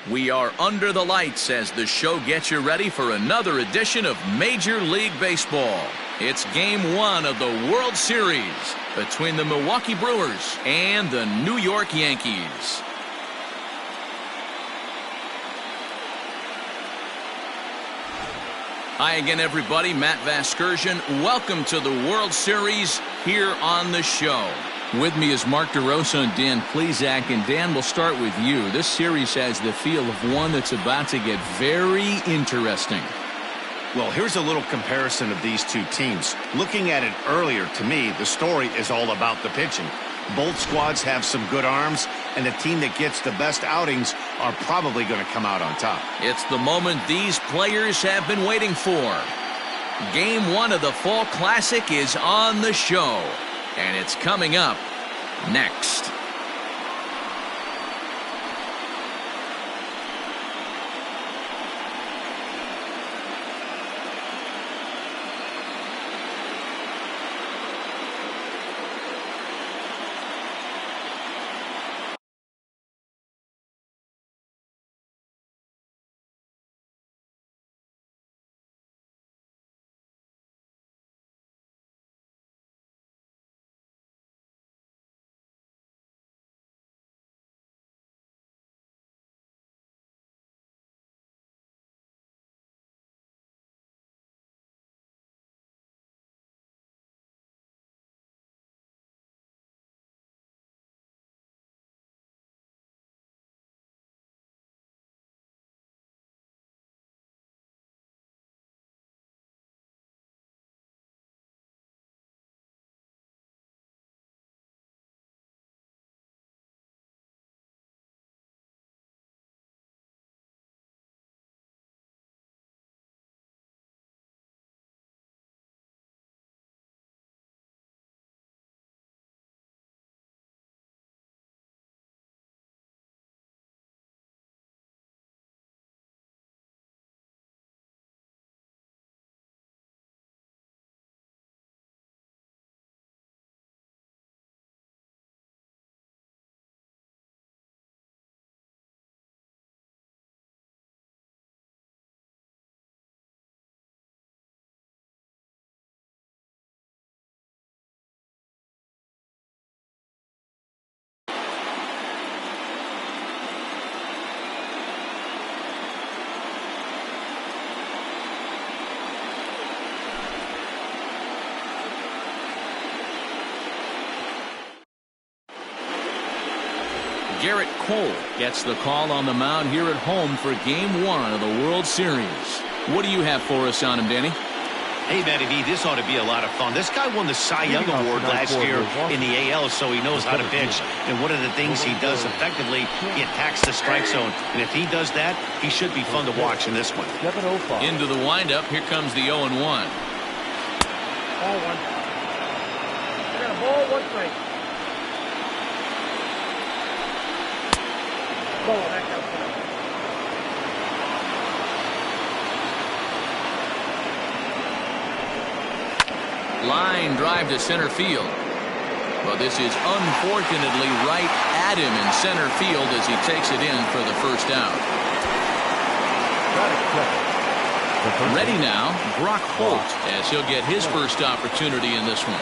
We are under the lights as the show gets you ready for another edition of Major League Baseball. It's Game 1 of the World Series between the Milwaukee Brewers and the New York Yankees. Hi again, everybody. Matt Vasgersian. Welcome to the World Series here on the show. With me is Mark DeRosa and Dan Plesac. And Dan, we'll start with you. This series has the feel of one that's about to get very interesting. Well, here's a little comparison of these two teams. Looking at it earlier, to me, the story is all about the pitching. Both squads have some good arms, and the team that gets the best outings are probably going to come out on top. It's the moment these players have been waiting for. Game 1 of the Fall Classic is on the show, and it's coming up next. Gerrit Cole gets the call on the mound here at home for Game 1 of the World Series. What do you have for us on him, Danny? Hey, Matty V, this ought to be a lot of fun. This guy won the Cy Young Award last year in the AL, so he knows how to pitch. And one of the things he does effectively, he attacks the strike zone. And if he does that, he should be fun to watch in this one. Into the windup, here comes the 0-1. Ball one. I got a ball, one strike. Line drive to center field. But this is unfortunately right at him in center field as he takes it in for the first out. Ready now, Brock Holt, as he'll get his first opportunity in this one.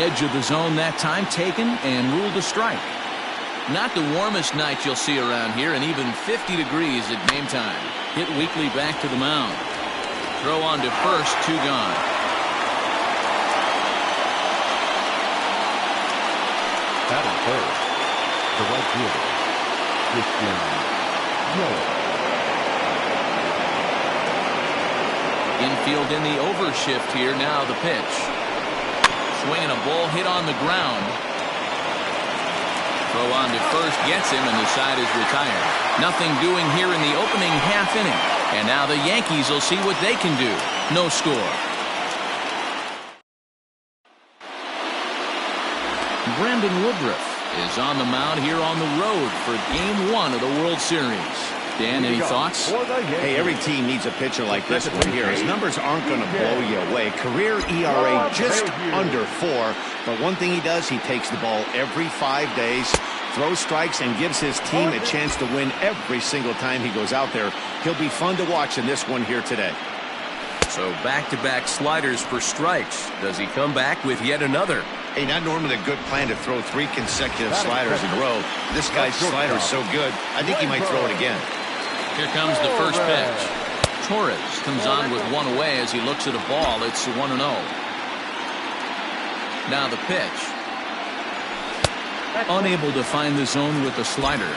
Edge of the zone that time taken and ruled a strike. Not the warmest night you'll see around here, and even 50 degrees at game time. Hit weakly back to the mound. Throw on to first, 2 gone. Batting third, the right fielder, Christian Yelich. Infield in the overshift here. Now the pitch. Swinging a ball hit on the ground. Throw on to first gets him, and the side is retired. Nothing doing here in the opening half inning. And now the Yankees will see what they can do. No score. Brandon Woodruff is on the mound here on the road for Game 1 of the World Series. Dan, any thoughts? Hey, every team needs a pitcher like this one here. His numbers aren't going to blow you away. Career ERA just under 4. But one thing he does, he takes the ball every 5 days. throws strikes and gives his team a chance to win every single time he goes out there. He'll be fun to watch in this one here today. So back-to-back sliders for strikes. Does he come back with yet another? Hey, not normally a good plan to throw 3 consecutive sliders in a row. This guy's slider is so good, I think he might throw it again. Here comes the first pitch. Torres comes on with one away as he looks at a ball. It's 1-0. Now the pitch. Unable to find the zone with the slider.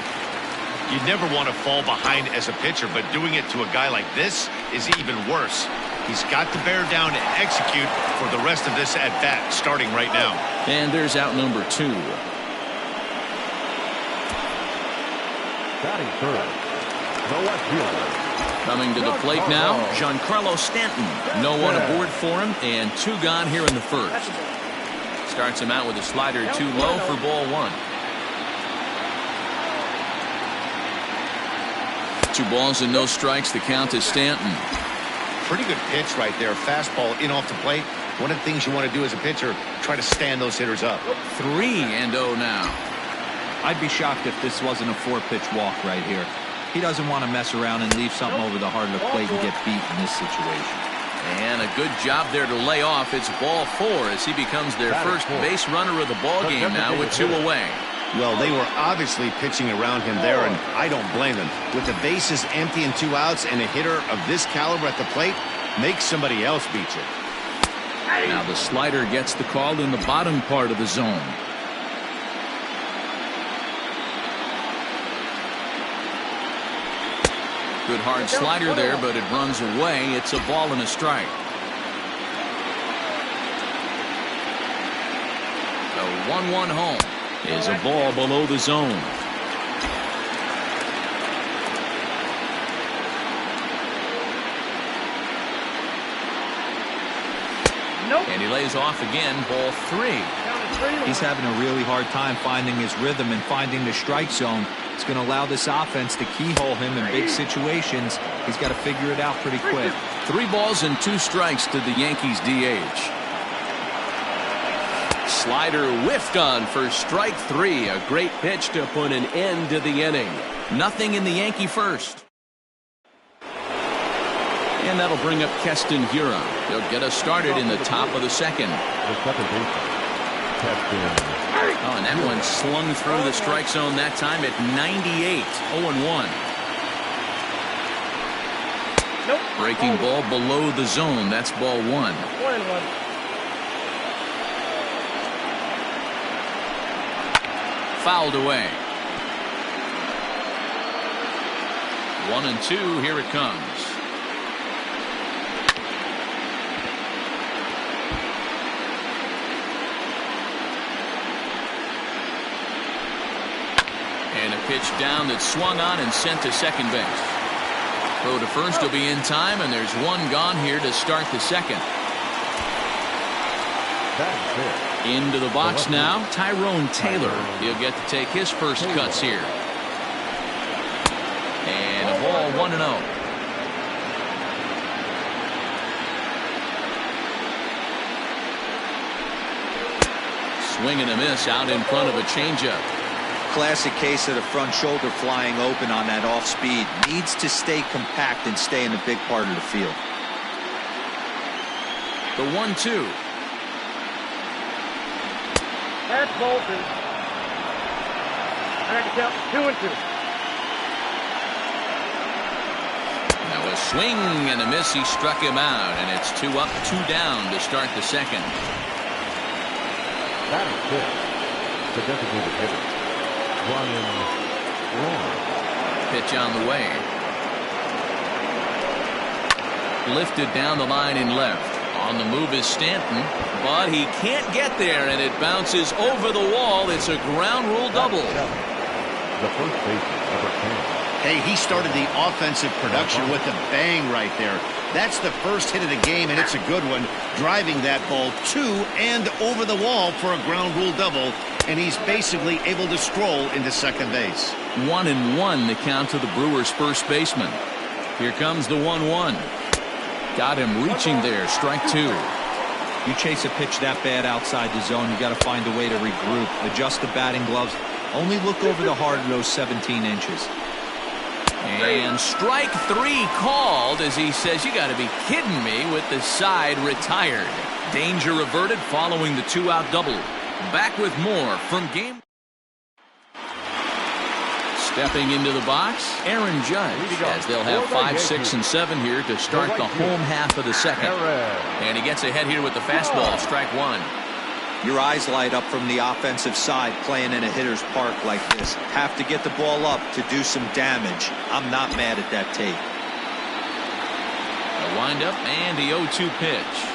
You never want to fall behind as a pitcher, but doing it to a guy like this is even worse. He's got to bear down and execute for the rest of this at-bat starting right now. And there's out number 2. Batting third, the left fielder. Coming to the plate now, Giancarlo Stanton. No one aboard for him, and 2 gone here in the first. Starts him out with a slider too low for ball 1. 2 balls and no strikes. The count is Stanton. Pretty good pitch right there. Fastball in off the plate. One of the things you want to do as a pitcher, try to stand those hitters up. 3-0 now. I'd be shocked if this wasn't a 4-pitch walk right here. He doesn't want to mess around and leave something over the heart of the plate and get beat in this situation. And a good job there to lay off. It's ball 4 as he becomes their first base runner of the ball game now with 2 away. Well, they were obviously pitching around him there, and I don't blame them. With the bases empty and 2 outs and a hitter of this caliber at the plate, make somebody else beat you. Now the slider gets the call in the bottom part of the zone. Good hard slider there, but it runs away. It's a ball and a strike. The 1-1 home is a ball below the zone. And he lays off again, ball 3. He's having a really hard time finding his rhythm and finding the strike zone. It's going to allow this offense to keyhole him in big situations. He's got to figure it out pretty quick. 3 balls and 2 strikes to the Yankees DH. Slider whiffed on for strike 3. A great pitch to put an end to the inning. Nothing in the Yankee first. And that'll bring up Keston Hiura. He'll get us started in the top of the second. The second baseman, Keston. Oh, and that one slung through the strike zone that time at 98. 0-1. Nope. Breaking ball below the zone. That's ball 1. 1-1. Fouled away. 1-2. Here it comes. And a pitch down that swung on and sent to second base. Throw to first will be in time, and there's 1 gone here to start the second. Into the box now, Tyrone Taylor. He'll get to take his first cuts here. And a ball 1-0. Swing and a miss out in front of a changeup. Classic case of the front shoulder flying open on that off speed. Needs to stay compact and stay in a big part of the field. The 1-2. That's Bolton. I can count 2-2. Now a swing and a miss. He struck him out, and it's 2 up, 2 down to start the second. That is good. The designated hitter. Pitch on the way. Lifted down the line in left. On the move is Stanton, but he can't get there, and it bounces over the wall. It's a ground rule double. The first baseman, number 10. Hey, he started the offensive production with a bang right there. That's the first hit of the game, and it's a good one, driving that ball to and over the wall for a ground rule double, and he's basically able to stroll into second base. 1-1 the count to the Brewers' first baseman. Here comes the 1-1. Got him reaching there. Strike 2. You chase a pitch that bad outside the zone, you got to find a way to regroup, adjust the batting gloves, Only look over the heart of those 17 inches. And strike 3 called as he says, you got to be kidding me, with the side retired. Danger averted following the 2-out double. Back with more from game. Stepping into the box, Aaron Judge, as they'll have 5, 6, and 7 here to start the home half of the second. And he gets ahead here with the fastball, strike 1. Your eyes light up from the offensive side playing in a hitter's park like this. Have to get the ball up to do some damage. I'm not mad at that tape. A windup and the 0-2 pitch.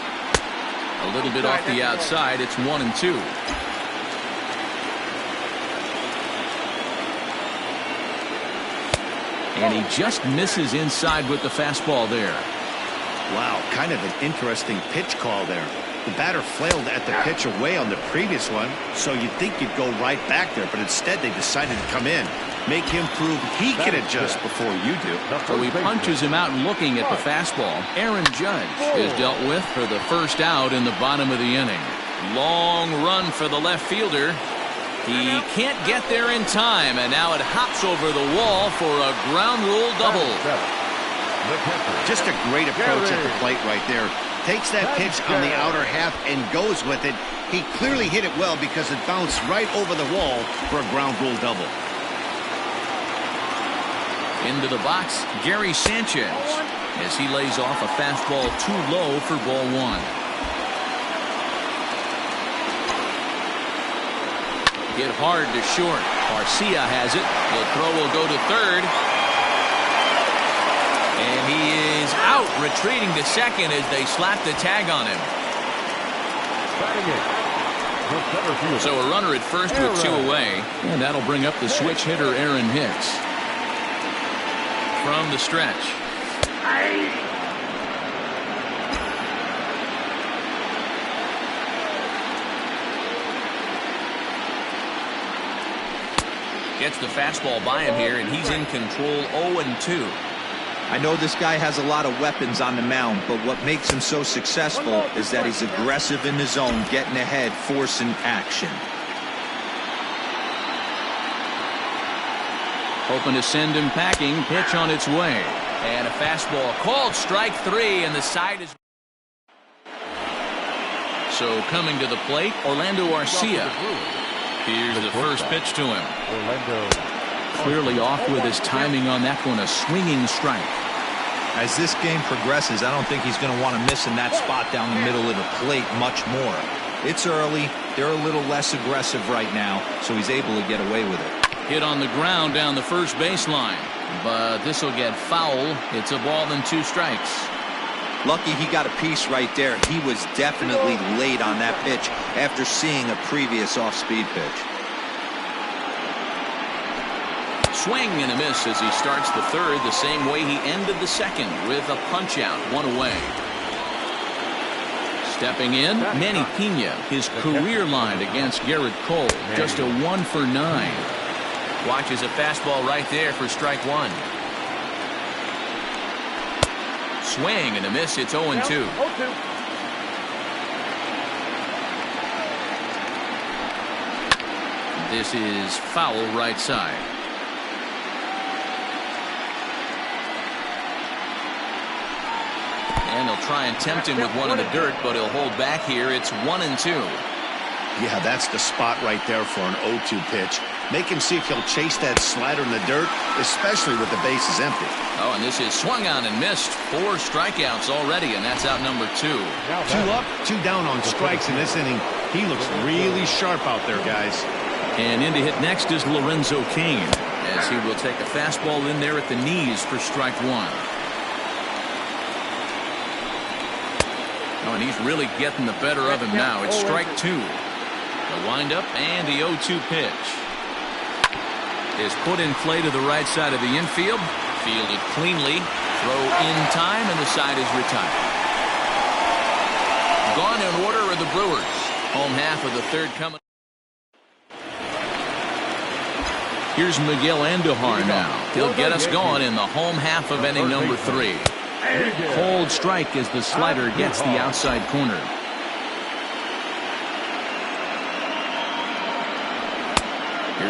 A little bit off the outside. It's 1-2. And he just misses inside with the fastball there. Wow, kind of an interesting pitch call there. The batter flailed at the pitch away on the previous one, so you'd think you'd go right back there, but instead they decided to come in, make him prove he can adjust before you do. So he punches him out looking at the fastball. Aaron Judge is dealt with for the first out in the bottom of the inning. Long run for the left fielder. He can't get there in time, and now it hops over the wall for a ground rule double. Just a great approach at the plate right there. Takes that pitch on the outer half and goes with it. He clearly hit it well because it bounced right over the wall for a ground rule double. Into the box, Gary Sanchez, as he lays off a fastball too low for ball 1. Hit hard to short. Garcia has it. The throw will go to third. And he is out, retreating to second as they slap the tag on him. So a runner at first with 2 away. And that'll bring up the switch hitter, Aaron Hicks. From the stretch. Gets the fastball by him here, and he's in control. 0-2. I know this guy has a lot of weapons on the mound, but what makes him so successful is that he's aggressive in the zone, getting ahead, forcing action. Hoping to send him packing. Pitch on its way. And a fastball called strike 3, and the side is... So coming to the plate, Orlando Arcia. Here's the first pitch to him. Clearly off with his timing on that one, a swinging strike. As this game progresses, I don't think he's going to want to miss in that spot down the middle of the plate much more. It's early. They're a little less aggressive right now, so he's able to get away with it. Hit on the ground down the first baseline, but this will get foul. It's a ball and 2 strikes. Lucky he got a piece right there. He was definitely late on that pitch after seeing a previous off-speed pitch. Swing and a miss as he starts the third the same way he ended the second, with a punch out, 1 away. Stepping in, Manny Pena, his career line against Garrett Cole, just a 1 for 9. Watches a fastball right there for strike 1. Swing and a miss. It's 0-2. This is foul right side. And they'll try and tempt him with one in the dirt, but he'll hold back here. It's 1-2. Yeah, that's the spot right there for an 0-2 pitch. Make him see if he'll chase that slider in the dirt, especially with the bases empty. Oh, and this is swung on and missed. 4 strikeouts already, and that's out number 2. 2 up, 2 down on strikes in this inning. He looks really sharp out there, guys. And in to hit next is Lorenzo Cain, as he will take a fastball in there at the knees for strike 1. Oh, and he's really getting the better of him now. It's strike 2. The windup and the 0-2 pitch is put in play to the right side of the infield. Fielded cleanly. Throw in time, and the side is retired. Gone in order are the Brewers. Home half of the third coming. Here's Miguel Andujar now. He'll get us going in the home half of inning number 3. Cold strike as the slider gets the outside corner.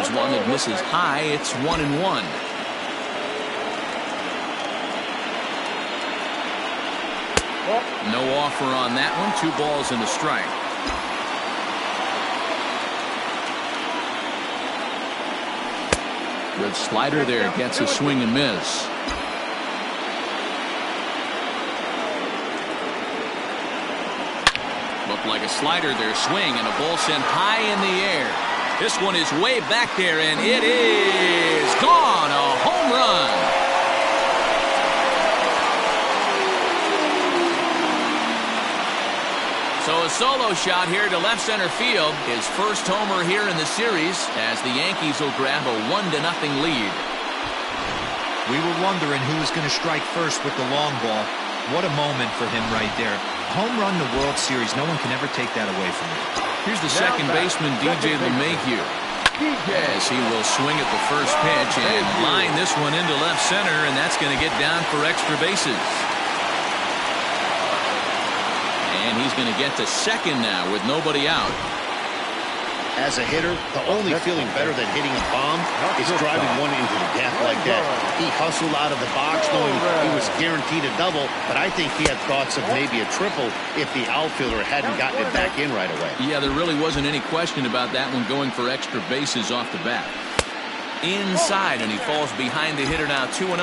Here's one that misses high. It's 1-1. No offer on that one. 2 balls and a strike. Good slider there. Gets a swing and miss. Looked like a slider there. Swing and a ball sent high in the air. This one is way back there, and it is gone. A home run. So a solo shot here to left center field. His first homer here in the series as the Yankees will grab a 1-0 lead. We were wondering who was going to strike first with the long ball. What a moment for him right there. Home run the World Series. No one can ever take that away from him. Here's the second baseman, DJ LeMahieu, as he will swing at the first pitch and line this one into left center, and that's going to get down for extra bases. And he's going to get to second now with nobody out. As a hitter, the only feeling better than hitting a bomb is driving one into the gap like that. He hustled out of the box knowing he was guaranteed a double, but I think he had thoughts of maybe a triple if the outfielder hadn't gotten it back in right away. Yeah, there really wasn't any question about that one, going for extra bases off the bat. Inside, and he falls behind the hitter now, 2-0.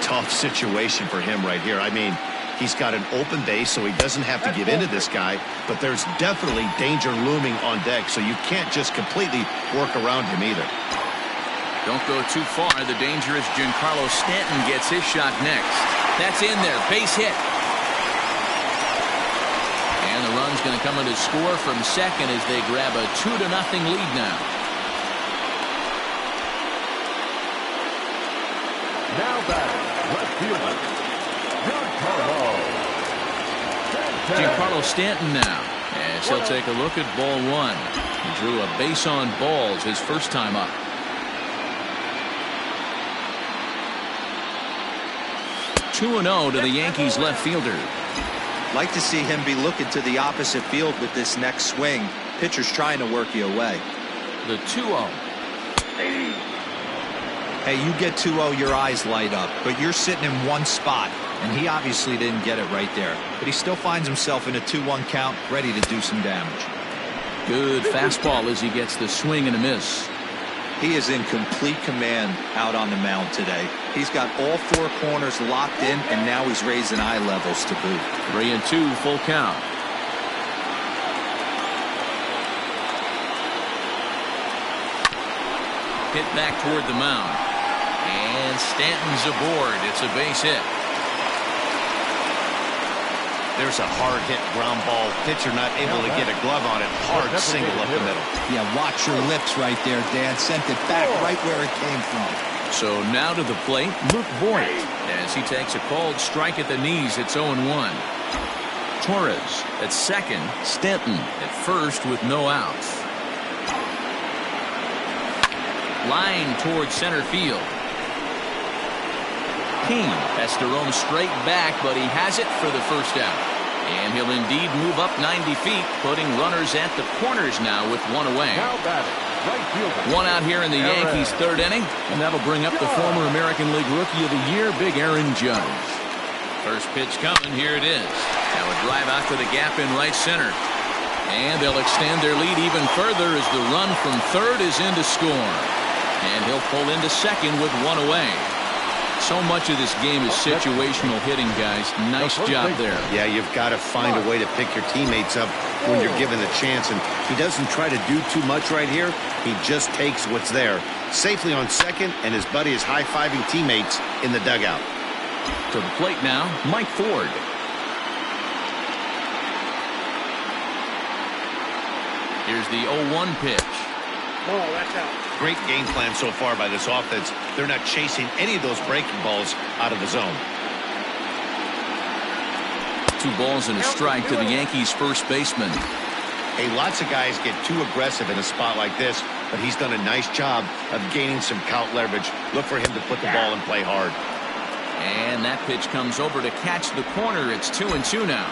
Tough situation for him right here. I mean, he's got an open base, so he doesn't have to give in to this guy, but there's definitely danger looming on deck, so you can't just completely work around him either. Don't go too far. The dangerous Giancarlo Stanton gets his shot next. That's in there. Base hit. And the run's going to come in to score from second as they grab a 2-0 lead now. Now batting, left fielder, Giancarlo Stanton now, as he'll take a look at ball 1. He drew a base on balls his first time up. (2-0) to the Yankees left fielder. Like to see him be looking to the opposite field with this next swing. Pitcher's trying to work you away. The 2-0. Hey, you get 2-0, your eyes light up, but you're sitting in one spot, and he obviously didn't get it right there. But he still finds himself in a 2-1 count, ready to do some damage. Good fastball as he gets the swing and a miss. He is in complete command out on the mound today. He's got all 4 corners locked in, and now he's raising eye levels to boot. 3-2, full count. Hit back toward the mound. And Stanton's aboard. It's a base hit. There's a hard hit ground ball. Pitcher not able to get a glove on it. Hard single up the middle. Yeah, watch your lips right there, Dan. Sent it back right where it came from. So now to the plate, Luke Voit, as he takes a called strike at the knees. It's 0-1. Torres at second. Stanton at first with no outs. Line towards center field. King has to roam straight back, but he has it for the first out. And he'll indeed move up 90 feet, putting runners at the corners now with 1 away. Now batting, right fielder. 1 out here in the Yankees' 3rd inning, and that'll bring up the former American League Rookie of the Year, Big Aaron Judge. First pitch coming, here it is. Now a drive out to the gap in right center. And they'll extend their lead even further as the run from third is in to score. And he'll pull into second with 1 away. So much of this game is situational hitting, guys. Nice job there. Yeah, you've got to find a way to pick your teammates up when you're given the chance. And he doesn't try to do too much right here. He just takes what's there. Safely on second, and his buddy is high-fiving teammates in the dugout. To the plate now, Mike Ford. Here's the 0-1 pitch. Oh, that's out. Great game plan so far by this offense. They're not chasing any of those breaking balls out of the zone. 2 balls and a strike to the Yankees' first baseman. Hey, lots of guys get too aggressive in a spot like this, but he's done a nice job of gaining some count leverage. Look for him to put the ball and play hard. And that pitch comes over to catch the corner. It's 2-2 now.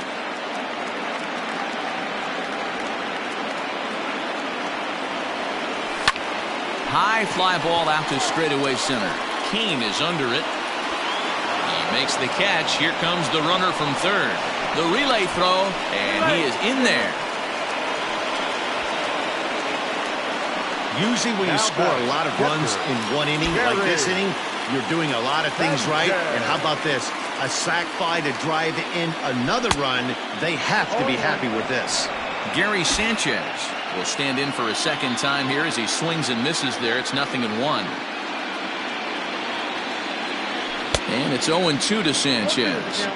High fly ball out to straightaway center. Kane is under it. He makes the catch. Here comes the runner from third. The relay throw, and he is in there. Usually when you score a lot of runs in one inning, like this inning, you're doing a lot of things right. And how about this? A sac fly to drive in another run. They have to be happy with this. Gary Sanchez will stand in for a second time here as he swings and misses there. It's 0-1. And it's 0-2 to Sanchez.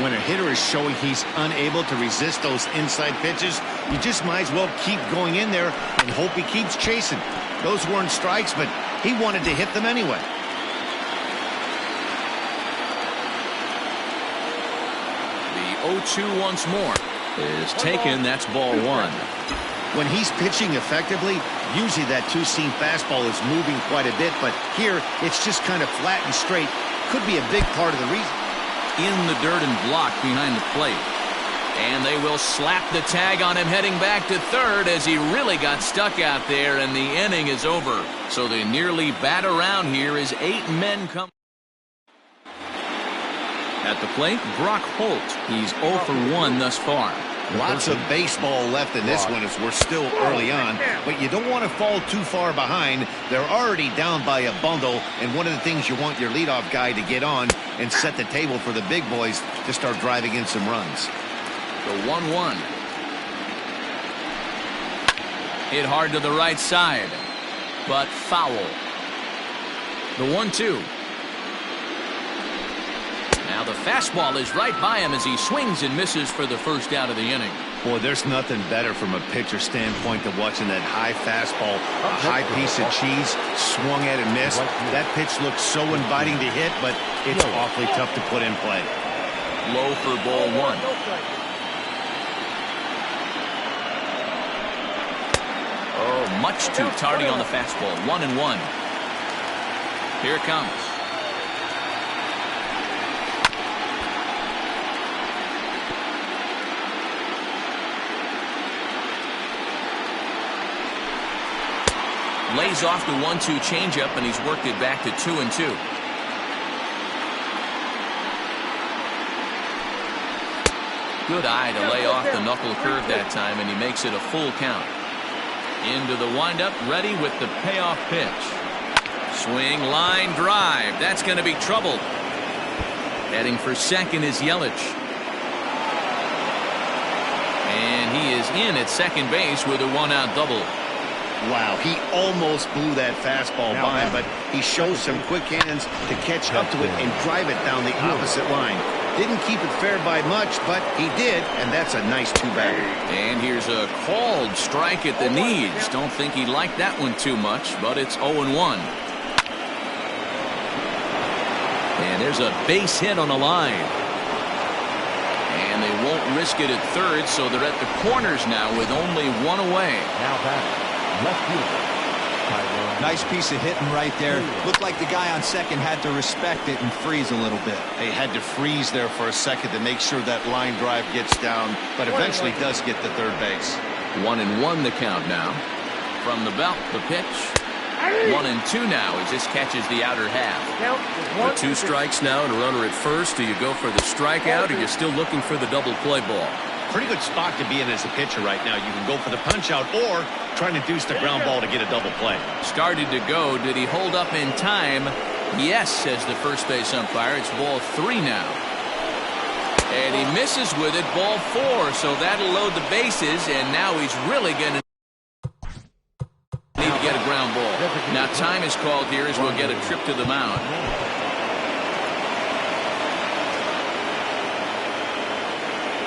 When a hitter is showing he's unable to resist those inside pitches, you just might as well keep going in there and hope he keeps chasing. Those weren't strikes, but he wanted to hit them anyway. The 0-2 once more is taken. That's ball one. When he's pitching effectively, usually that two-seam fastball is moving quite a bit, but here it's just kind of flat and straight. Could be a big part of the reason. In the dirt and blocked behind the plate. And they will slap the tag on him heading back to third as he really got stuck out there, and the inning is over. So they nearly bat around here as 8 men come. At the plate, Brock Holt. He's 0 for 1 thus far. Lots of baseball left in this one as we're still early on, but you don't want to fall too far behind. They're already down by a bundle, and one of the things you want your leadoff guy to get on and set the table for the big boys to start driving in some runs. The 1-1. Hit hard to the right side, but foul. The 1-2. Now the fastball is right by him as he swings and misses for the first out of the inning. Boy, there's nothing better from a pitcher standpoint than watching that high fastball, a high piece of cheese, swung at and missed. That pitch looks so inviting to hit, but it's awfully tough to put in play. Low for ball one. Oh, much too tardy on the fastball. 1-1. Here it comes. Lays off the 1-2 changeup, and he's worked it back to 2-2. Good eye to lay off the knuckle curve that time, and he makes it a full count. Into the windup, ready with the payoff pitch. Swing, line drive. That's going to be trouble. Heading for second is Yelich. And he is in at second base with a 1-out double. Wow, he almost blew that fastball by him, but he shows some quick hands to catch up to it and drive it down the opposite line. Didn't keep it fair by much, but he did, and that's a nice two-bagger. And here's a called strike at the knees. Don't think he liked that one too much, but it's 0-1. And there's a base hit on the line. And they won't risk it at third, so they're at the corners now with only one away. Now batting. Left fielder. Nice piece of hitting right there. Looked like the guy on second had to respect it and freeze a little bit. They had to freeze there for a second to make sure that line drive gets down, but eventually does get to third base. 1-1 the count now. From the belt, the pitch. 1-2 now as this catches the outer half. With 2 strikes now and a runner at first. Do you go for the strikeout, or you're still looking for the double play ball? Pretty good spot to be in as a pitcher right now. You can go for the punch out or try to deuce the ground ball to get a double play. Started to go. Did he hold up in time? Yes, says the first base umpire. It's ball 3 now. And he misses with it, ball 4. So that'll load the bases, and now he's really going to need to get a ground ball. Now time is called here as we'll get a trip to the mound.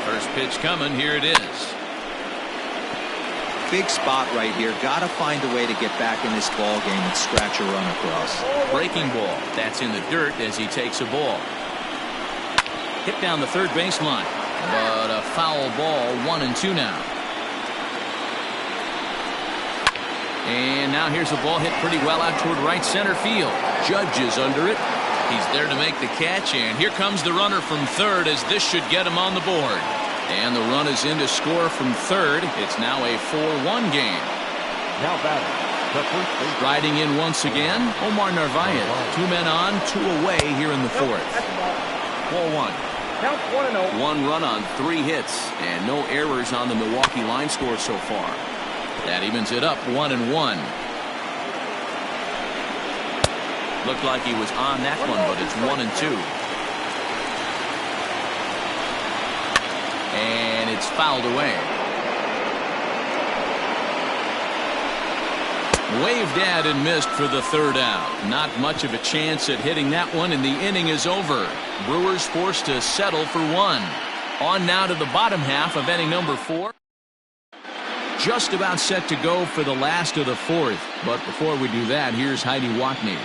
First pitch coming. Here it is. Big spot right here. Got to find a way to get back in this ball game and scratch a run across. Breaking ball. That's in the dirt as he takes a ball. Hit down the third baseline. But a foul ball. 1-2 now. And now here's a ball hit pretty well out toward right center field. Judge is under it. He's there to make the catch, and here comes the runner from third as this should get him on the board. And the run is in to score from third. It's now a 4-1 game. Now batting. The first baseman. Riding in once again, Omar Narvaez. 2 men on, 2 away here in the fourth. Ball 1. Count 1-0. 1 run on 3 hits and no errors on the Milwaukee line score so far. That evens it up 1-1. Looked like he was on that one, but it's 1-2. And it's fouled away. Waved at and missed for the 3rd out. Not much of a chance at hitting that one, and the inning is over. Brewers forced to settle for 1. On now to the bottom half of inning number 4. Just about set to go for the last of the 4th. But before we do that, here's Heidi Watney.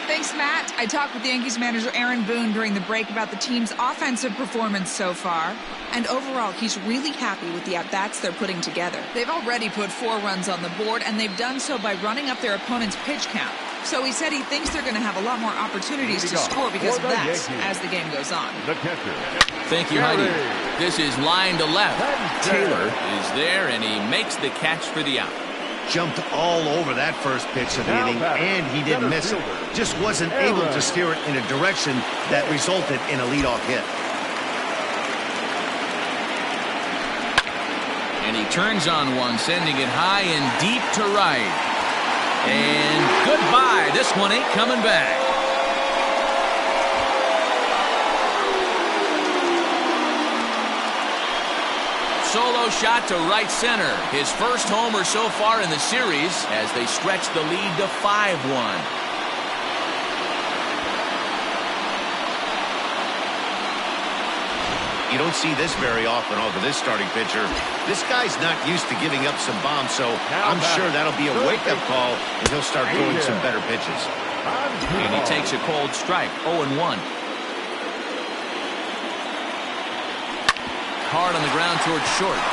Thanks, Matt. I talked with the Yankees manager Aaron Boone during the break about the team's offensive performance so far. And overall, he's really happy with the at-bats they're putting together. They've already put 4 runs on the board, and they've done so by running up their opponent's pitch count. So he said he thinks they're going to have a lot more opportunities to score because of that as the game goes on. The catcher. Thank you, Heidi. This is line to left. Taylor is there, and he makes the catch for the out. Jumped all over that first pitch of the inning, and he didn't miss it. Just wasn't able to steer it in a direction that resulted in a leadoff hit. And he turns on one, sending it high and deep to right. And goodbye. This one ain't coming back. Solo shot to right center. His first homer so far in the series as they stretch the lead to 5-1. You don't see this very often off of this starting pitcher. This guy's not used to giving up some bombs, so I'm sure that'll be a wake-up call, and he'll start throwing some better pitches. And he takes a cold strike, 0-1. Hard on the ground towards short.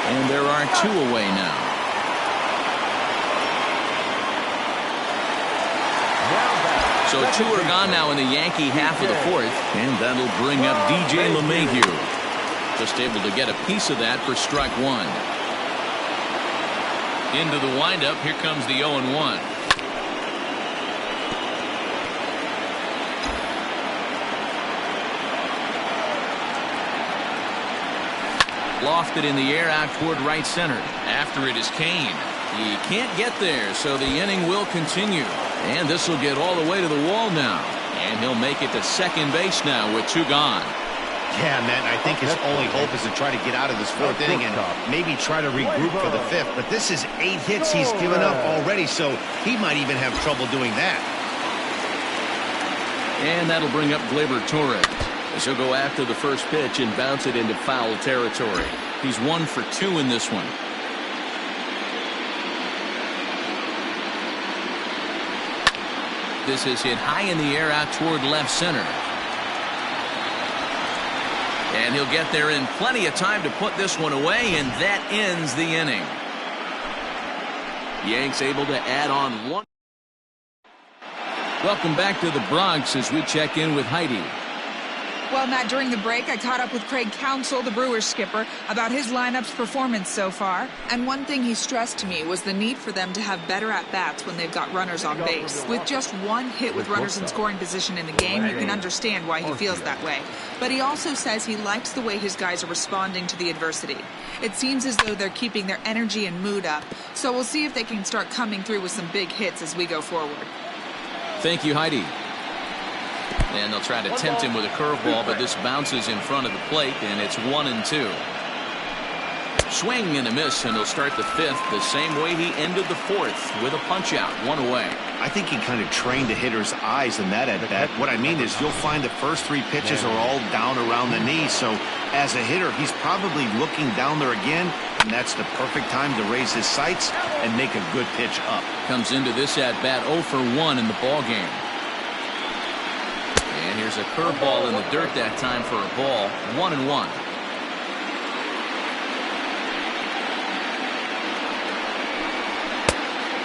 And there are 2 away now. So 2 are gone now in the Yankee half of the 4th, and that'll bring up DJ LeMahieu. Just able to get a piece of that for strike 1. Into the windup, here comes the 0-1. Lofted in the air out toward right center. After it is Kane. He can't get there, so the inning will continue. And this will get all the way to the wall now. And he'll make it to second base now with 2 gone. Yeah, man, I think his only hope is to try to get out of this 4th inning and maybe try to regroup for the 5th. But this is 8 hits he's given up already, so he might even have trouble doing that. And that'll bring up Gleyber Torres. As he'll go after the first pitch and bounce it into foul territory. He's 1 for 2 in this one. This is hit high in the air out toward left center. And he'll get there in plenty of time to put this one away, and that ends the inning. Yanks able to add on 1. Welcome back to the Bronx as we check in with Heidi. Well, Matt, during the break, I caught up with Craig Counsell, the Brewers skipper, about his lineup's performance so far. And one thing he stressed to me was the need for them to have better at-bats when they've got runners on base. With just 1 hit with runners in scoring position in the game, you can understand why he feels that way. But he also says he likes the way his guys are responding to the adversity. It seems as though they're keeping their energy and mood up. So we'll see if they can start coming through with some big hits as we go forward. Thank you, Heidi. And they'll try to tempt him with a curveball, but this bounces in front of the plate, and it's 1-2. Swing and a miss, and he'll start the 5th the same way he ended the 4th with a punch-out, 1 away. I think he kind of trained the hitter's eyes in that at-bat. What I mean is you'll find the first 3 pitches are all down around the knee, so as a hitter, he's probably looking down there again, and that's the perfect time to raise his sights and make a good pitch up. Comes into this at-bat 0 for 1 in the ballgame. And here's a curveball in the dirt that time for a ball. 1-1.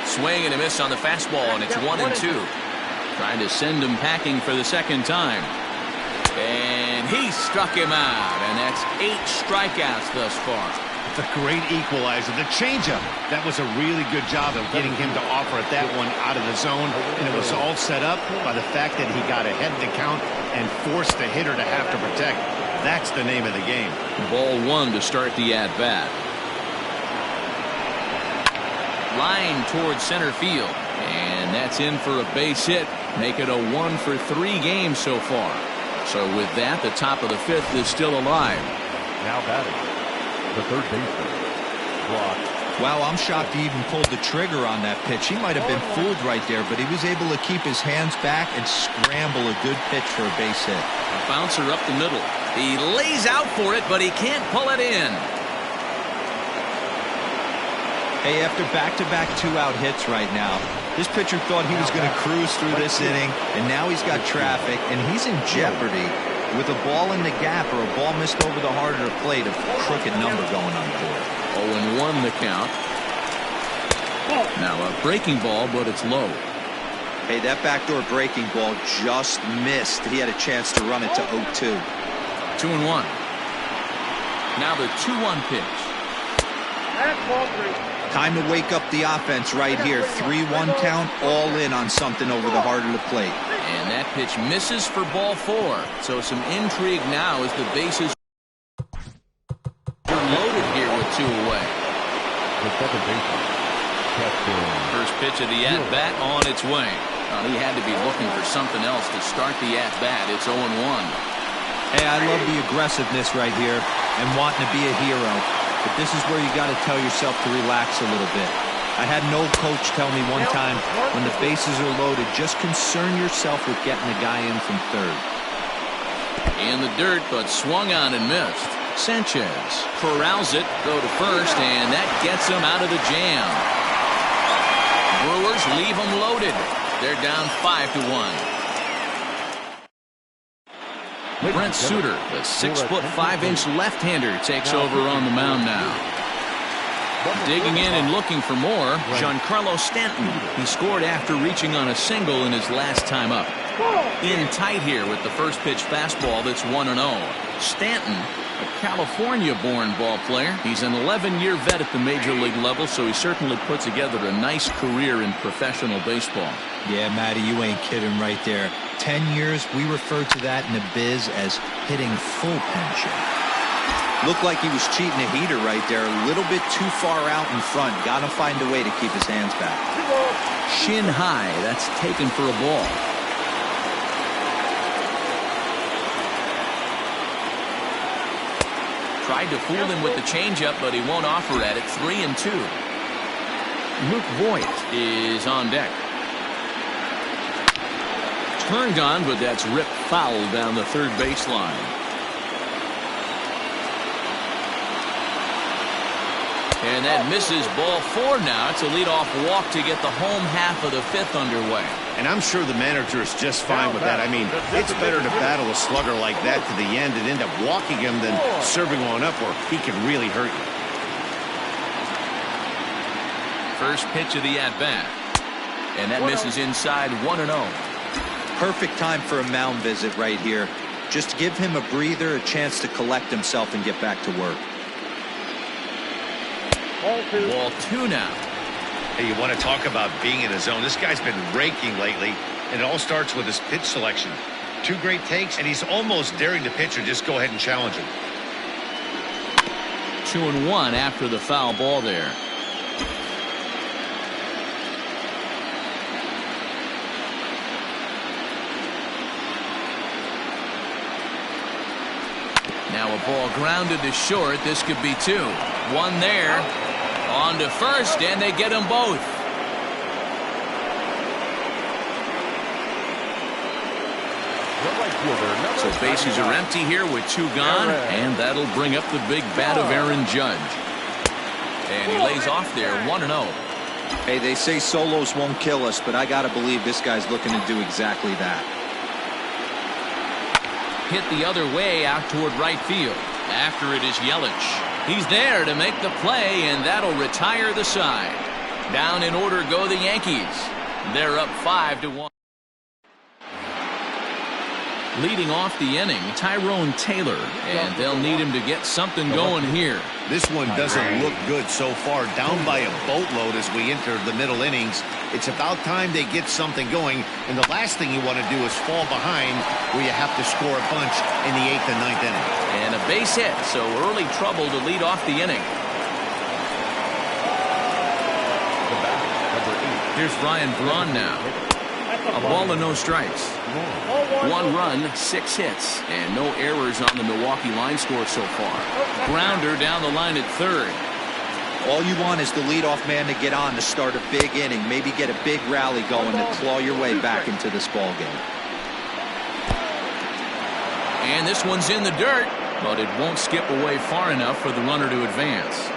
Swing and a miss on the fastball, and it's 1-2. Trying to send him packing for the second time. And he struck him out, and that's 8 strikeouts thus far. That's a great equalizer. The changeup. That was a really good job of getting him to offer at that one out of the zone. And it was all set up by the fact that he got ahead of the count and forced the hitter to have to protect. That's the name of the game. Ball one to start the at-bat. Line towards center field. And that's in for a base hit. Make it a 1-for-3 game so far. So with that, the top of the fifth is still alive. Now batting, the third baseman, Brock. Wow, I'm shocked he even pulled the trigger on that pitch. He might have been fooled right there, but he was able to keep his hands back and scramble a good pitch for a base hit. A bouncer up the middle. He lays out for it, but he can't pull it in. Hey, after back-to-back two-out hits right now, this pitcher thought he was going to cruise through this inning, and now he's got traffic, and he's in jeopardy with a ball in the gap or a ball missed over the heart of the plate, a crooked number going on the board. 0-1 the count. Now a breaking ball, but it's low. Hey, that backdoor breaking ball just missed. He had a chance to run it to 0-2. 2-1. Now the 2-1 pitch. That's ball three. Time to wake up the offense right here. 3-1 count, all in on something over the heart of the plate. And that pitch misses for ball four. So some intrigue now as the bases are loaded here with two away. The second baseman, Captain. First pitch of the at-bat on its way. He had to be looking for something else to start the at-bat. It's 0-1. Hey, I love the aggressiveness right here and wanting to be a hero. But this is where you got to tell yourself to relax a little bit. I had an old coach tell me one time, when the bases are loaded, just concern yourself with getting the guy in from third. In the dirt, but swung on and missed. Sanchez corrals it, go to first, and that gets him out of the jam. Brewers leave them loaded. They're down 5-1. Brent Suter, the 6'5" left-hander, takes over on the mound now. Digging in and looking for more, Giancarlo Stanton. He scored after reaching on a single in his last time up. In tight here with the first pitch fastball that's 1-0. Stanton, a California-born ball player. He's an 11-year vet at the major league level, so he certainly put together a nice career in professional baseball. Yeah, Matty, you ain't kidding right there. 10 years, we refer to that in the biz as hitting full pension. Looked like he was cheating a heater right there, a little bit too far out in front. Got to find a way to keep his hands back. Shin high, that's taken for a ball. Tried to fool him with the changeup, but he won't offer at it. 3-2. Luke Voigt is on deck. Turned on, but that's ripped foul down the third baseline. And that misses ball four now. It's a leadoff walk to get the home half of the fifth underway. And I'm sure the manager is just fine with that. I mean, it's better to battle a slugger like that to the end and end up walking him than serving one up where he can really hurt you. First pitch of the at-bat. And that misses inside 1-0. Perfect time for a mound visit right here. Just give him a breather, a chance to collect himself and get back to work. Ball two now. Hey, you want to talk about being in a zone? This guy's been raking lately, and it all starts with his pitch selection. Two great takes, and he's almost daring the pitcher just go ahead and challenge him. 2-1 after the foul ball there. Now a ball grounded to short. This could be two. One there. On to first, and they get them both. So bases are empty here with two gone, and that'll bring up the big bat of Aaron Judge. And he lays off there, 1-0. Hey, they say solos won't kill us, but I got to believe this guy's looking to do exactly that. Hit the other way out toward right field. After it is Yelich. He's there to make the play, and that'll retire the side. Down in order go the Yankees. They're up 5-1. Leading off the inning, Tyrone Taylor, and they'll need him to get something going here. This one doesn't look good so far. Down by a boatload as we enter the middle innings. It's about time they get something going, and the last thing you want to do is fall behind where you have to score a bunch in the 8th and 9th inning. And a base hit, so early trouble to lead off the inning. Here's Ryan Braun now. A ball and no strikes. 1 run, 6 hits, and no errors on the Milwaukee line score so far. Grounder down the line at third. All you want is the leadoff man to get on to start a big inning, maybe get a big rally going to claw your way back into this ball game. And this one's in the dirt, but it won't skip away far enough for the runner to advance.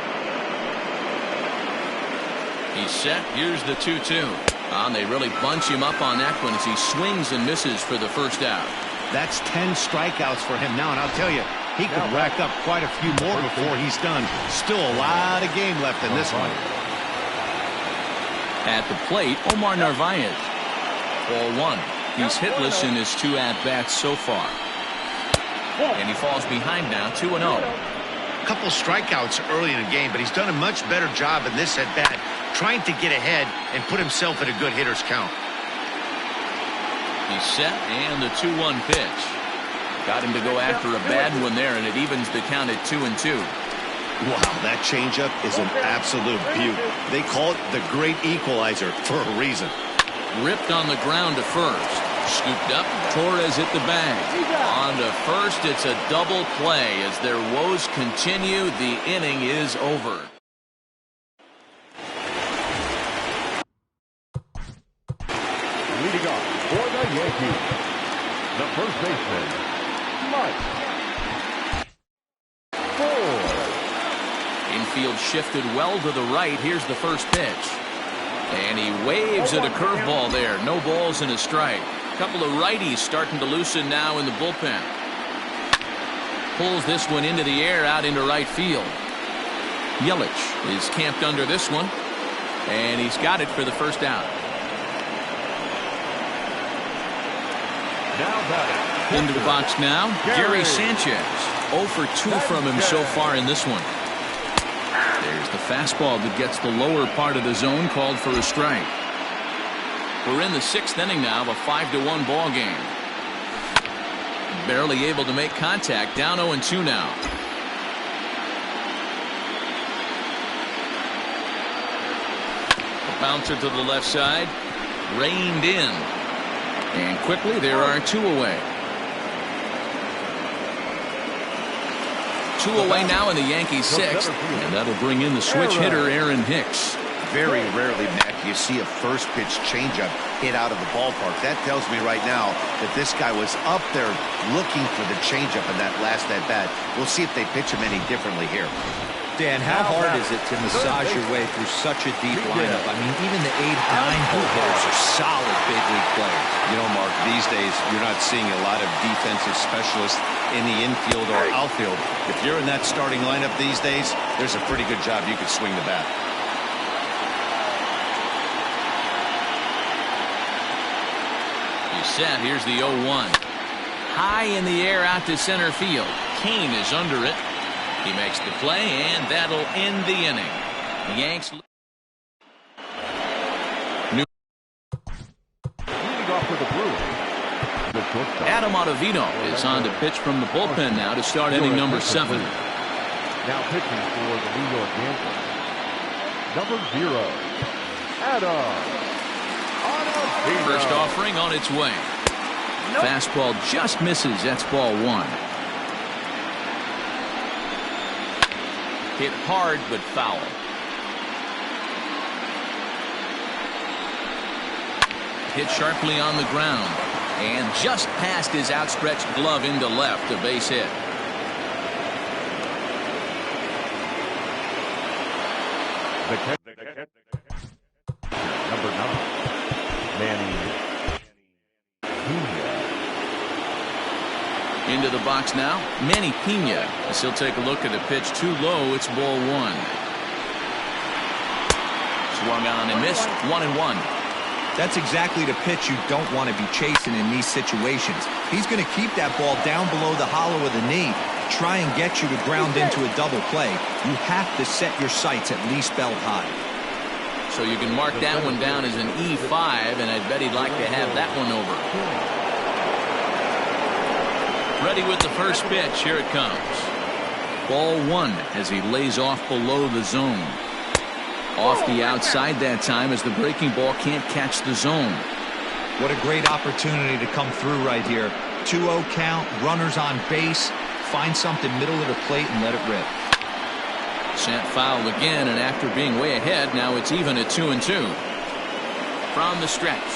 He's set. Here's the 2-2. And they really bunch him up on that one as he swings and misses for the first out. That's 10 strikeouts for him now, and I'll tell you, he could rack up quite a few more before he's done. Still a lot of game left in this one. At the plate, Omar Narvaez. Ball 1. He's hitless in his 2 at-bats so far. And he falls behind now, 2-0. A couple strikeouts early in the game, but he's done a much better job in this at-bat, trying to get ahead and put himself at a good hitter's count. He's set, and the 2-1 pitch. Got him to go after a bad one there, and it evens the count at 2-2. Wow, that changeup is an absolute beaut. They call it the great equalizer for a reason. Ripped on the ground to first. Scooped up, Torres hit the bag. On to first, it's a double play. As their woes continue, the inning is over. Leading off for the Yankees, the first baseman, Mike Ford. Infield shifted well to the right. Here's the first pitch. And he waves at a curveball there. No balls and a strike. Couple of righties starting to loosen now in the bullpen. Pulls this one into the air out into right field. Yelich is camped under this one. And he's got it for the first out. Into the box now, Gary Sanchez. 0 for 2 from him so far in this one. There's the fastball that gets the lower part of the zone, called for a strike. We're in the 6th inning now of a 5-1 ball game. Barely able to make contact, down 0-2 now. A bouncer to the left side, reined in. And quickly there are 2 away. 2 away now in the Yankees 6th, and that'll bring in the switch hitter Aaron Hicks. Very rarely, Matt, do you see a first pitch changeup hit out of the ballpark. That tells me right now that this guy was up there looking for the changeup in that last at bat. We'll see if they pitch him any differently here. Dan, how hard is it to massage your way through such a deep lineup? I mean, even the 8, 9 hitters are solid big league players. You know, Mark, these days you're not seeing a lot of defensive specialists in the infield or outfield. If you're in that starting lineup these days, there's a pretty good job you could swing the bat. He's set. Here's the 0-1. High in the air out to center field. Kane is under it. He makes the play, and that'll end the inning. The Yanks. Adam Ottavino is on to pitch from the bullpen now to start inning number 7. Now pitching for the New York Yankees, number 0, Adam Ottavino. First offering on its way. Fastball just misses. That's ball 1. Hit hard but foul. Hit sharply on the ground. And just past his outstretched glove into left, a base hit. Number 9, Manny Pena. Into the box now, Manny Pena. As he'll take a look at a pitch too low. It's ball 1. Swung on and missed. 1-1. That's exactly the pitch you don't want to be chasing in these situations. He's going to keep that ball down below the hollow of the knee, try and get you to ground into a double play. You have to set your sights at least belt high. So you can mark that one down as an E5, and I bet he'd like to have that one over. Ready with the first pitch. Here it comes. Ball one as he lays off below the zone. Off the outside that time as the breaking ball can't catch the zone. What a great opportunity to come through right here. 2-0 count, runners on base. Find something middle of the plate and let it rip. Sent foul again, and after being way ahead, now it's even at 2-2. From the stretch.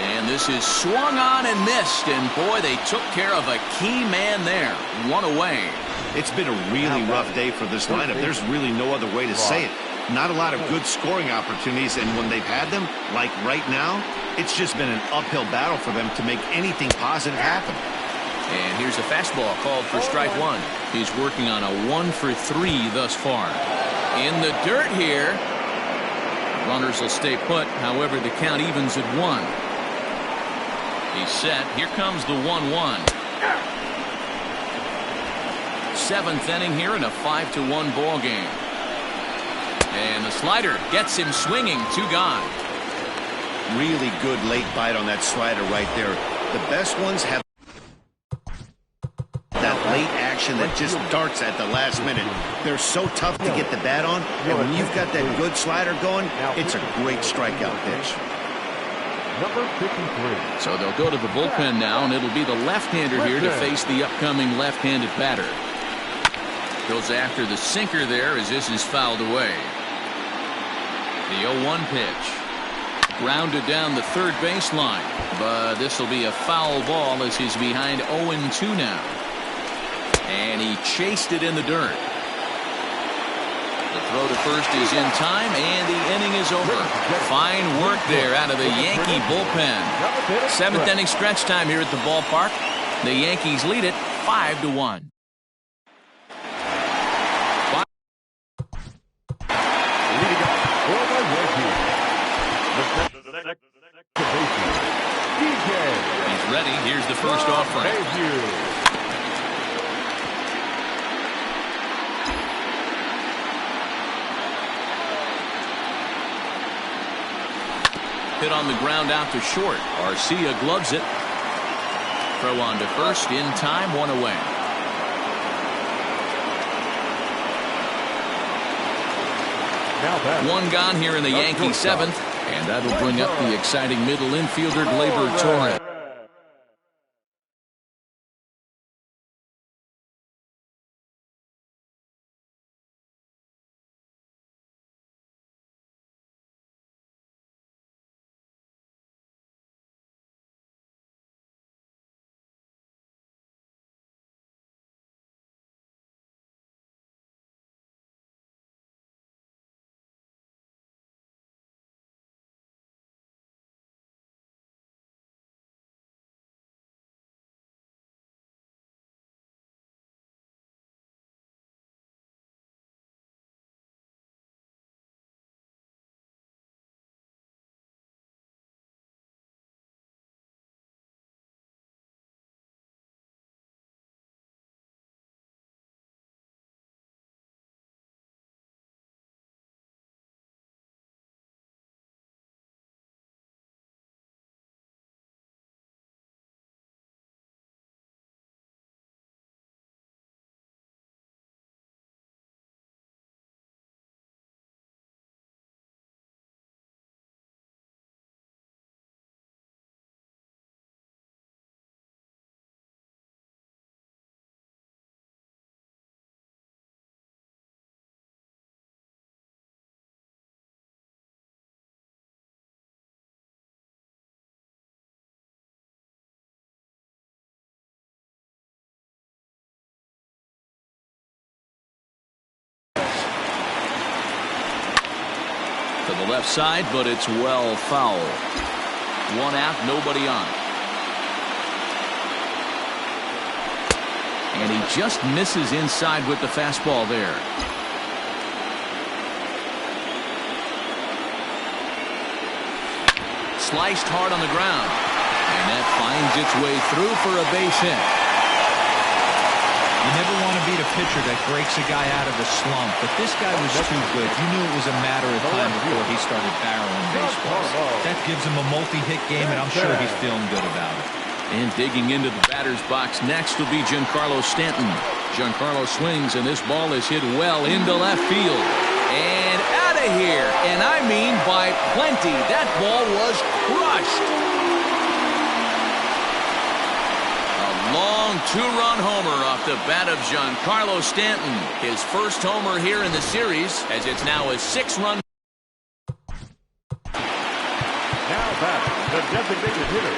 And this is swung on and missed, and boy, they took care of a key man there. One away. It's been a really rough day for this lineup. There's really no other way to say it. Not a lot of good scoring opportunities, and when they've had them, like right now, it's just been an uphill battle for them to make anything positive happen. And here's a fastball called for strike one. He's working on a 1-for-3 thus far. In the dirt here. Runners will stay put. However, the count evens at 1. He's set. Here comes the 1-1. 7th inning here in a 5-1 ball game. And the slider gets him swinging. 2 gone. Really good late bite on that slider right there. The best ones have that late action that just darts at the last minute. They're so tough to get the bat on, and when you've got that good slider going, it's a great strikeout pitch. Number 53. So they'll go to the bullpen now, and it'll be the left-hander here to face the upcoming left-handed batter. Goes after the sinker there as this is fouled away. The 0-1 pitch. Grounded down the third baseline, but this will be a foul ball as he's behind 0-2 now. And he chased it in the dirt. The throw to first is in time, and the inning is over. Fine work there out of the Yankee bullpen. 7th inning stretch time here at the ballpark. The Yankees lead it 5-1. He's ready. Here's the first offering. Hit on the ground out to short. Arcia gloves it. Throw on to first in time, 1 away. One gone here in the Yankee 7th, and that'll bring up the exciting middle infielder Gleyber Torres. To the left side, but it's well foul. 1 out, nobody on. And he just misses inside with the fastball there. sliced hard on the ground. And that finds its way through for a base hit. You never want to beat a pitcher that breaks a guy out of a slump, but this guy was too good. You knew it was a matter of time before he started barreling baseballs. That gives him a multi-hit game, and I'm sure he's feeling good about it. And digging into the batter's box next will be Giancarlo Stanton. Giancarlo swings, and this ball is hit well into left field. And out of here, and I mean by plenty. That ball was crushed. Long two-run homer off the bat of Giancarlo Stanton. His first homer here in the series, as it's now a 6-run. Now back, the designated hitter,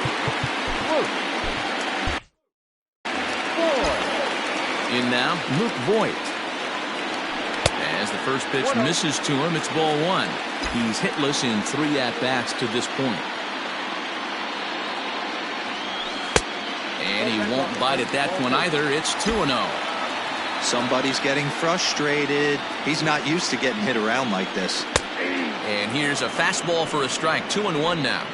Luke Voit. In now, Luke Voit. As the first pitch misses to him, it's ball 1. He's hitless in 3 at-bats to this point. And he won't bite at that one either. It's 2-0. Somebody's getting frustrated. He's not used to getting hit around like this. And here's a fastball for a strike. 2-1 now.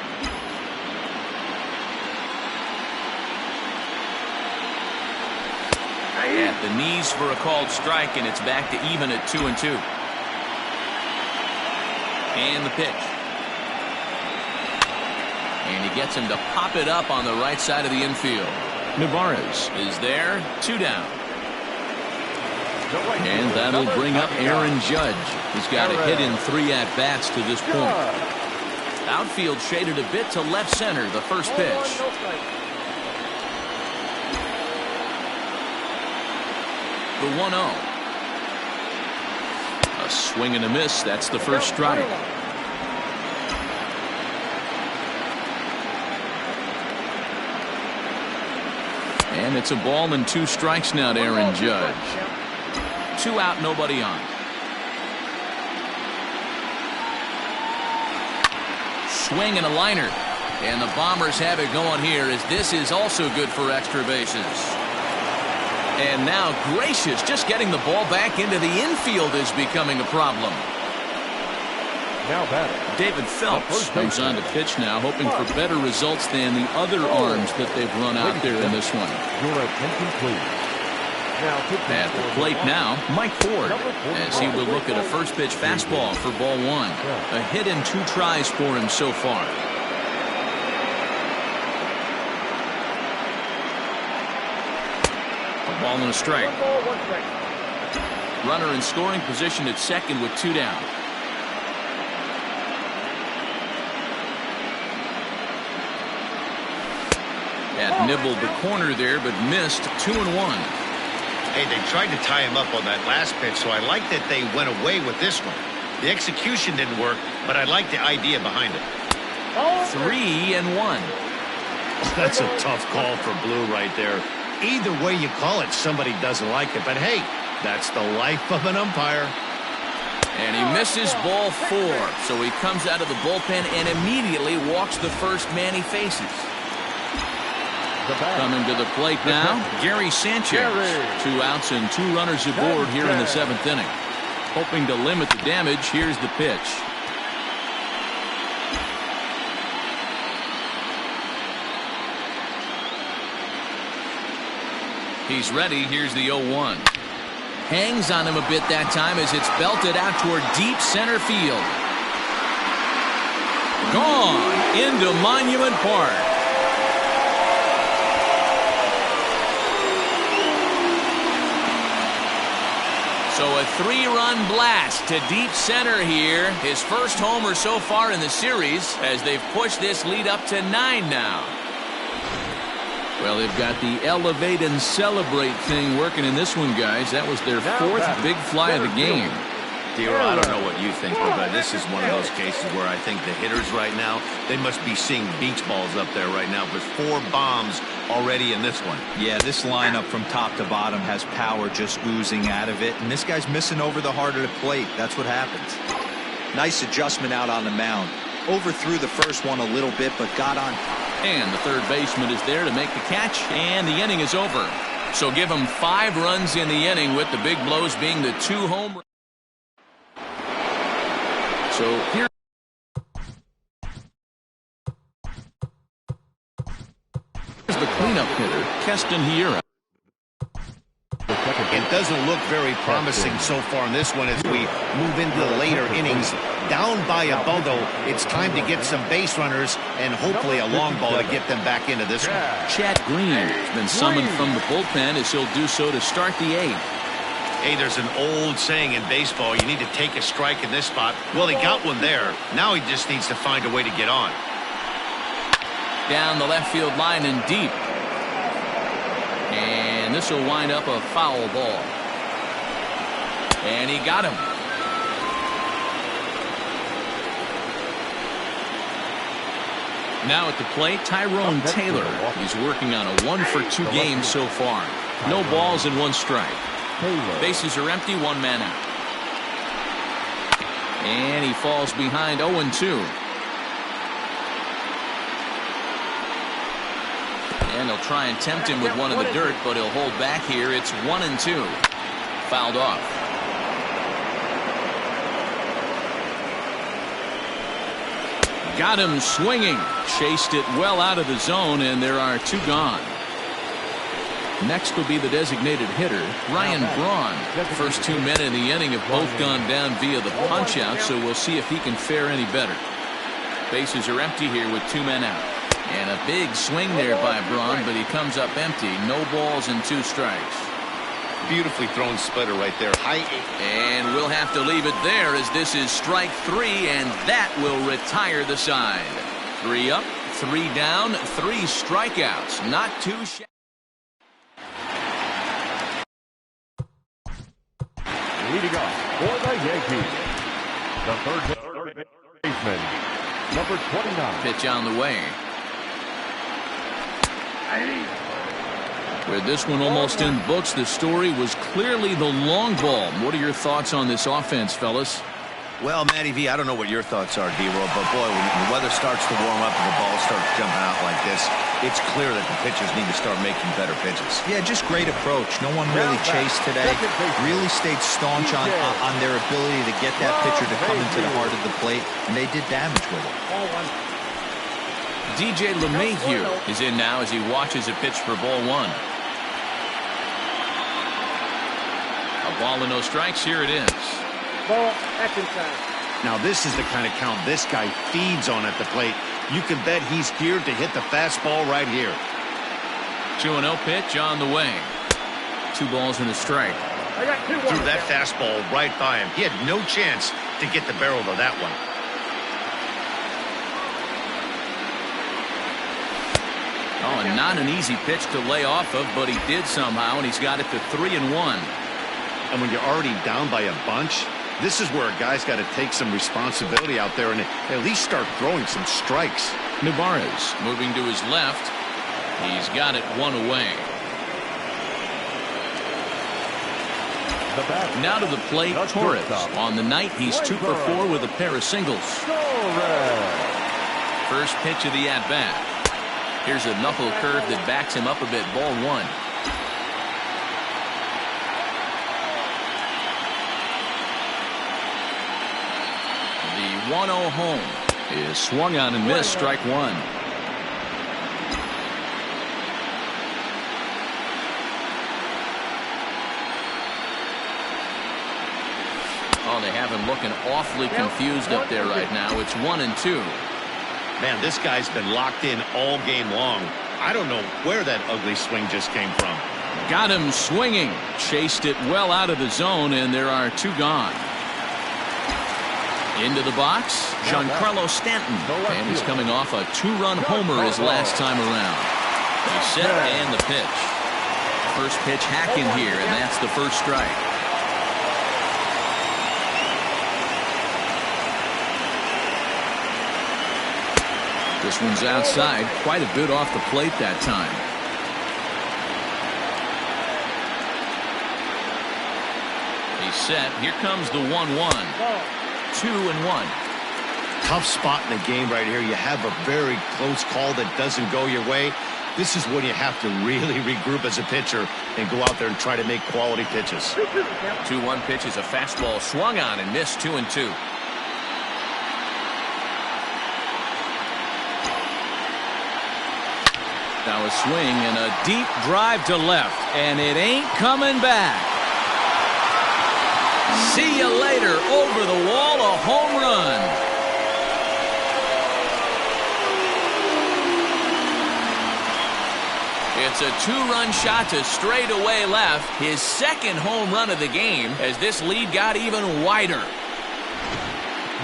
At the knees for a called strike, and it's back to even at 2-2. And the pitch. And he gets him to pop it up on the right side of the infield. Nevarez is there, 2 down. And that'll bring up Aaron Judge. He's got a hit in 3 at-bats to this point. Outfield shaded a bit to left center, the first pitch. The 1-0. A swing and a miss. That's the first strike. And it's a ball and 2 strikes now to Aaron Judge. 2 out, nobody on. Swing and a liner. And the Bombers have it going here, as this is also good for extra bases. And now Gracious just getting the ball back into the infield is becoming a problem. Now batting, David Phelps comes on to pitch now, hoping for better results than the other arms that they've run out there in this one. your attention please. Now At the plate now, Mike Ford, as he will look at a first pitch fastball for ball 1. A hit in 2 tries for him so far. A ball and a strike. Runner in scoring position at second with 2 down. Had nibbled the corner there, but missed. 2-1. Hey, they tried to tie him up on that last pitch, so I like that they went away with this one. The execution didn't work, but I like the idea behind it. 3-1. That's a tough call for Blue right there. Either way you call it, somebody doesn't like it. But hey, that's the life of an umpire. And he misses ball 4. So he comes out of the bullpen and immediately walks the first man he faces. Coming to the plate now, Gary Sanchez. 2 outs and 2 runners aboard here in the 7th inning. Hoping to limit the damage, here's the pitch. He's ready. Here's the 0-1. Hangs on him a bit that time as it's belted out toward deep center field. Gone into Monument Park. So a 3-run blast to deep center here. His first homer so far in the series as they've pushed this lead up to 9 now. Well, they've got the elevate and celebrate thing working in this one, guys. That was their 4th big fly of the game. Theo, I don't know what you think, but this is one of those cases where I think the hitters right now, they must be seeing beach balls up there right now with 4 bombs already in this one. Yeah, this lineup from top to bottom has power just oozing out of it, and this guy's missing over the heart of the plate. That's what happens. Nice adjustment out on the mound. Overthrew the first one a little bit, but got on. And the third baseman is there to make the catch, and the inning is over. So give him 5 runs in the inning, with the big blows being the 2 home runs. So here cleanup hitter, Keston Hiura. It doesn't look very promising so far in this one as we move into the later innings. Down by a bundle, it's time to get some base runners and hopefully a long ball to get them back into this one. Chad Green has been summoned from the bullpen as he'll do so to start the 8th. Hey, there's an old saying in baseball, you need to take a strike in this spot. Well, he got one there. Now he just needs to find a way to get on. Down the left field line and deep. And this will wind up a foul ball. And he got him. Now at the plate, Tyrone Taylor. He's working on a 1-for-2 game so far. No balls and 1 strike. Bases are empty, 1 man out. And he falls behind 0-2. And they'll try and tempt him with one in the dirt, but he'll hold back here. It's 1-2. Fouled off. Got him swinging. Chased it well out of the zone, and there are 2 gone. Next will be the designated hitter, Ryan Braun. First 2 men in the inning have both gone down via the punch-out, so we'll see if he can fare any better. Bases are empty here with 2 men out. And a big swing there by Braun, but he comes up empty. No balls and 2 strikes. Beautifully thrown splitter right there. High 8. And we'll have to leave it there as this is strike 3, and that will retire the side. 3 up, 3 down, 3 strikeouts. Not too shabby. Leading off for the Yankees, the third baseman, number 29. Pitch on the way. With this one almost in books, the story was clearly the long ball. What are your thoughts on this offense, fellas? Well, Matty V, I don't know what your thoughts are, D-Roll, but boy, when the weather starts to warm up and the ball starts jumping out like this, it's clear that the pitchers need to start making better pitches. Yeah, just great approach. No one really chased today. Really stayed staunch on their ability to get that pitcher to come into the heart of the plate, and they did damage with it. DJ LeMahieu is in now as he watches a pitch for ball 1. A ball and no strikes. Here it is. Ball, action time. Now this is the kind of count this guy feeds on at the plate. You can bet he's geared to hit the fastball right here. 2-0 pitch on the way. 2 balls and a strike. I got 2 Threw that fastball right by him. He had no chance to get the barrel of that one. Oh, and not an easy pitch to lay off of, but he did somehow, and he's got it to 3-1. And when you're already down by a bunch, this is where a guy's got to take some responsibility out there and at least start throwing some strikes. Nevarez moving to his left. He's got it 1 away. Now to the plate, Torres. On the night, he's 2 for 4 with a pair of singles. First pitch of the at-bat. Here's a knuckle curve that backs him up a bit. Ball 1. The 1-0 home is swung on and missed. Strike 1. Oh, they have him looking awfully confused up there right now. It's 1-2. Man, this guy's been locked in all game long. I don't know where that ugly swing just came from. Got him swinging. Chased it well out of the zone, and there are 2 gone. Into the box, Giancarlo Stanton. And he's coming off a 2-run homer his last time around. He's set and the pitch. First pitch hack in here, and that's the first strike. This one's outside, quite a bit off the plate that time. He's set. Here comes the 1-1. 2-1. Tough spot in the game right here. You have a very close call that doesn't go your way. This is when you have to really regroup as a pitcher and go out there and try to make quality pitches. 2-1 pitch is a fastball swung on and missed. 2-2. Now a swing and a deep drive to left, and it ain't coming back. See you later. Over the wall, a home run. It's a two-run shot to straightaway left. His second home run of the game as this lead got even wider.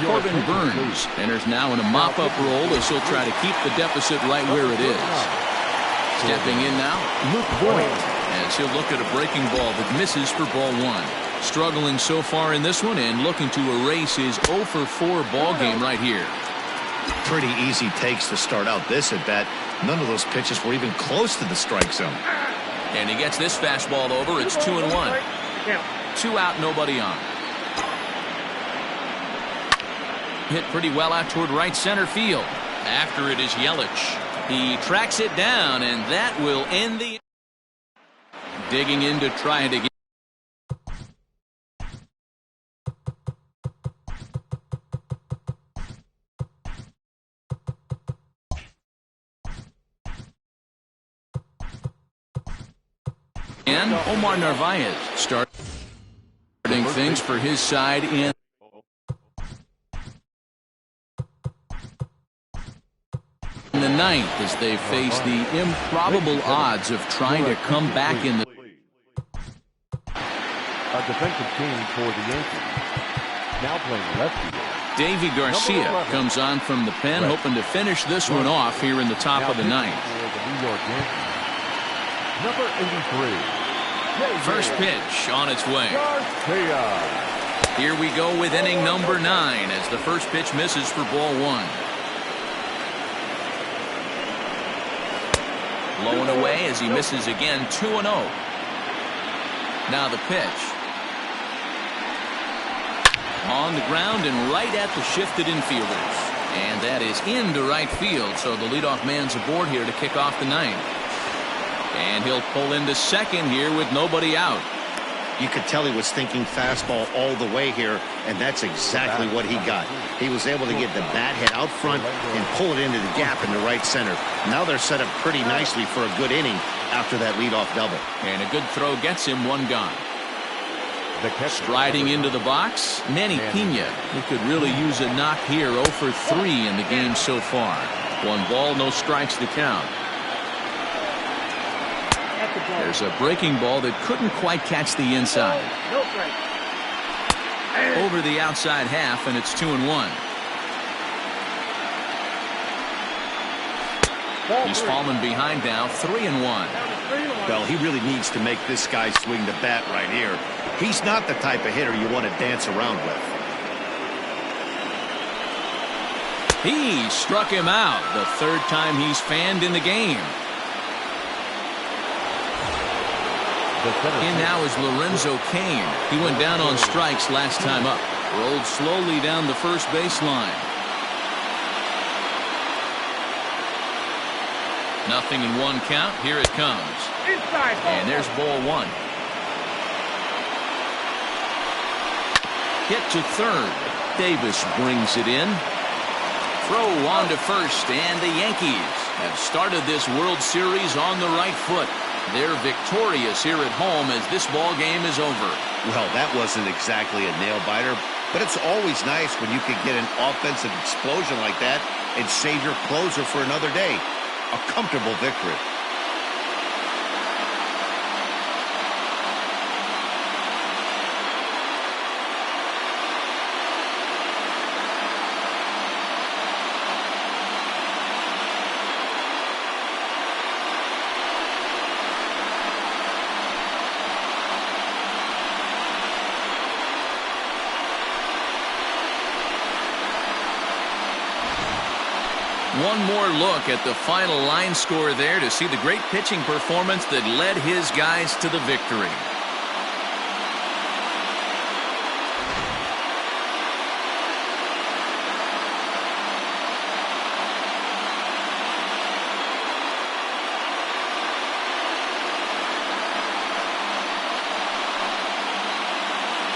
Corbin Burns enters now in a mop-up role as he'll try to keep the deficit right where it is. Stepping in now, Luke Voigt, as he'll look at a breaking ball that misses for ball one. Struggling so far in this one and looking to erase his 0 for 4 ball game right here. Pretty easy takes to start out this at bat. None of those pitches were even close to the strike zone. And he gets this fastball over. It's 2-1. 2 out, nobody on. Hit pretty well out toward right center field. After it is Yelich. He tracks it down, and that will end the... Digging in to try it again. And Omar Narvaez starting things for his side in the ninth as they face the improbable odds of trying to come back in the... A defensive change for the Yankees. Now playing left field. Davy Garcia comes on from the pen, hoping to finish this one off here in the top of the ninth. New York Yankees. Number 83. First pitch on its way. Here we go with inning number 9 as the first pitch misses for ball one. Low and away as he misses again. 2-0. Now the pitch. On the ground and right at the shifted infielders. And that is into right field, so the leadoff man's aboard here to kick off the ninth. And he'll pull into second here with nobody out. You could tell he was thinking fastball all the way here, and that's exactly what he got. He was able to get the bat head out front and pull it into the gap in the right center. Now they're set up pretty nicely for a good inning after that leadoff double. And a good throw gets him one gone. Striding into the box, Manny Pena. He could really use a knock here. 0 for 3 in the game so far. 1 ball, no strikes to count. There's a breaking ball that couldn't quite catch the inside. Over the outside half, and it's 2-1. He's fallen behind now, 3-1. Well, he really needs to make this guy swing the bat right here. He's not the type of hitter you want to dance around with. He struck him out, the third time he's fanned in the game. In now is Lorenzo Cain. He went down on strikes last time up. Rolled slowly down the first baseline. Nothing in 1 count. Here it comes. And there's ball 1. Hit to third. Davis brings it in. Throw on to first, and the Yankees have started this World Series on the right foot. They're victorious here at home as this ball game is over. Well, that wasn't exactly a nail-biter, but it's always nice when you can get an offensive explosion like that and save your closer for another day. A comfortable victory. One more look at the final line score there to see the great pitching performance that led his guys to the victory.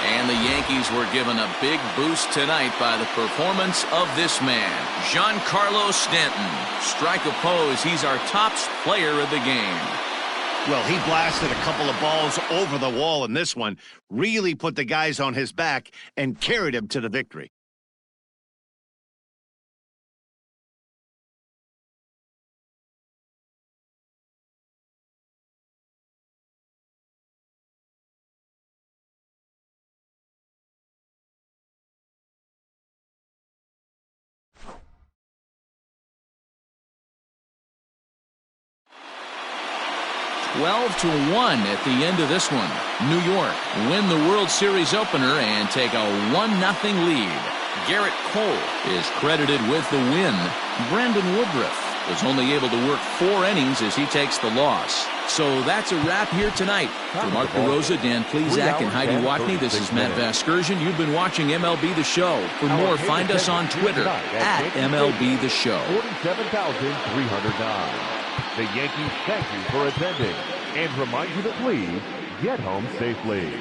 And And the Yankees were given a big boost tonight by the performance of this man, Giancarlo Stanton. Strike oppose, he's our top player of the game. Well, he blasted a couple of balls over the wall in this one, really put the guys on his back and carried him to the victory. Twelve to 1 at the end of this one. New York win the World Series opener and take a 1-0 lead. Garrett Cole is credited with the win. Brandon Woodruff was only able to work 4 innings as he takes the loss. So that's a wrap here tonight. For Mark DeRosa, Dan Plesac, and Heidi Watney, this is Matt Vasgersian. You've been watching MLB The Show. For more, find us on Twitter at MLB The Show. 47,309. The Yankees thank you for attending and remind you to please get home safely.